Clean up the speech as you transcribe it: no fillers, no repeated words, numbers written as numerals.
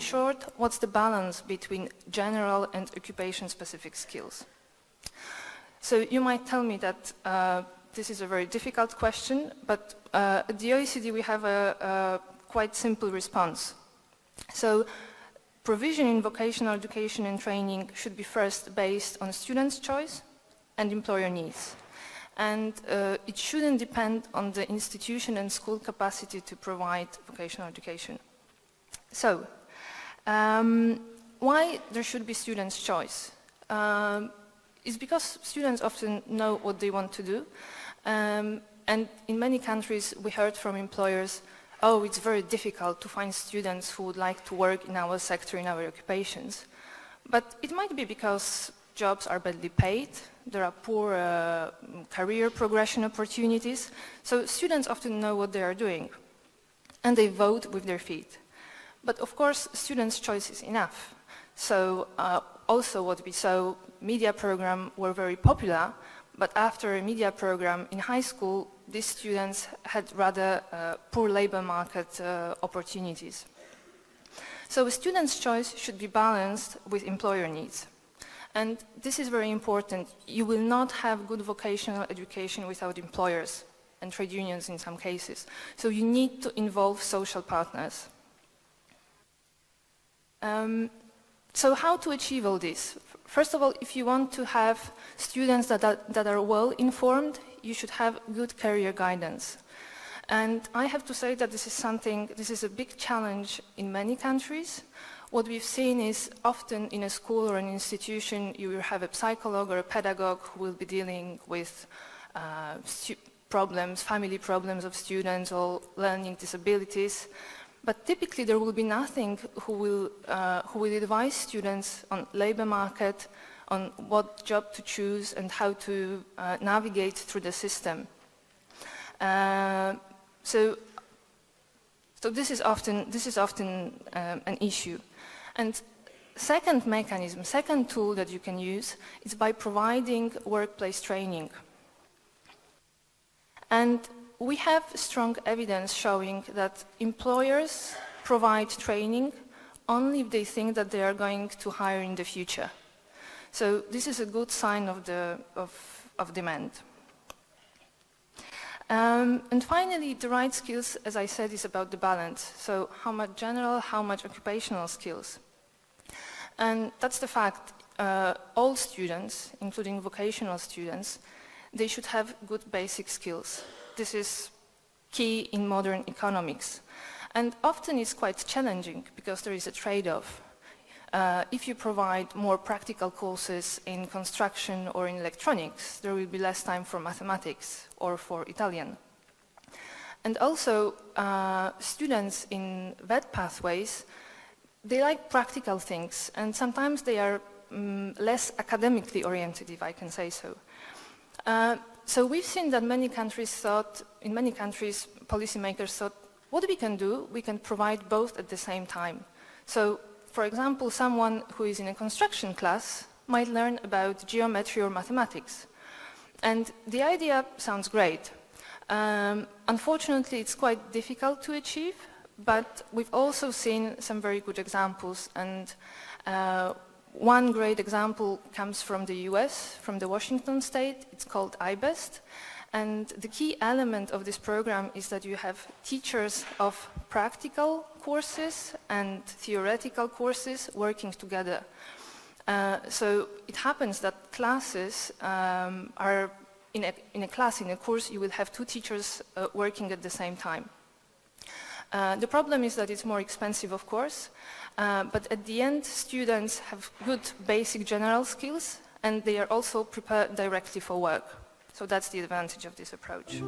short, what's the balance between general and occupation-specific skills? So you might tell me that this is a very difficult question, but at the OECD we have a quite simple response. So provision in vocational education and training should be first based on students' choice and employer needs. And it shouldn't depend on the institution and school capacity to provide vocational education. So, why there should be students' choice? It's because students often know what they want to do. And in many countries we heard from employers, oh, it's very difficult to find students who would like to work in our sector, in our occupations. But it might be because jobs are badly paid, there are poor career progression opportunities, so students often know what they are doing, and they vote with their feet. But of course, students' choice is enough. So also what we saw, media programs were very popular, but after a media program in high school, these students had rather poor labor market opportunities. So a student's choice should be balanced with employer needs. And this is very important. You will not have good vocational education without employers and trade unions in some cases. So you need to involve social partners. So how to achieve all this? First of all, if you want to have students that are well informed, you should have good career guidance. And I have to say that this is a big challenge in many countries. What we've seen is often in a school or an institution, you will have a psychologist or a pedagogue who will be dealing with problems, family problems of students or learning disabilities. But typically there will be nothing who will advise students on labor market, on what job to choose and how to navigate through the system. So this is often an issue. And second mechanism, second tool that you can use is by providing workplace training. And we have strong evidence showing that employers provide training only if they think that they are going to hire in the future. So this is a good sign of demand. And finally, the right skills, as I said, is about the balance. So how much general, how much occupational skills. And that's the fact. All students, including vocational students, they should have good basic skills. This is key in modern economics. And often it's quite challenging because there is a trade-off. If you provide more practical courses in construction or in electronics, there will be less time for mathematics or for Italian. And also, students in VET pathways, they like practical things, and sometimes they are less academically oriented, if I can say so. So we've seen that in many countries, policymakers thought, what we can do, we can provide both at the same time. So, for example, someone who is in a construction class might learn about geometry or mathematics. And the idea sounds great. Unfortunately, it's quite difficult to achieve, but we've also seen some very good examples. And one great example comes from the US, from the Washington state. It's called iBest. And the key element of this program is that you have teachers of practical courses and theoretical courses working together. So it happens that classes are in a class, in a course, you will have two teachers working at the same time. The problem is that it's more expensive, of course, but at the end, students have good basic general skills, and they are also prepared directly for work. So that's the advantage of this approach.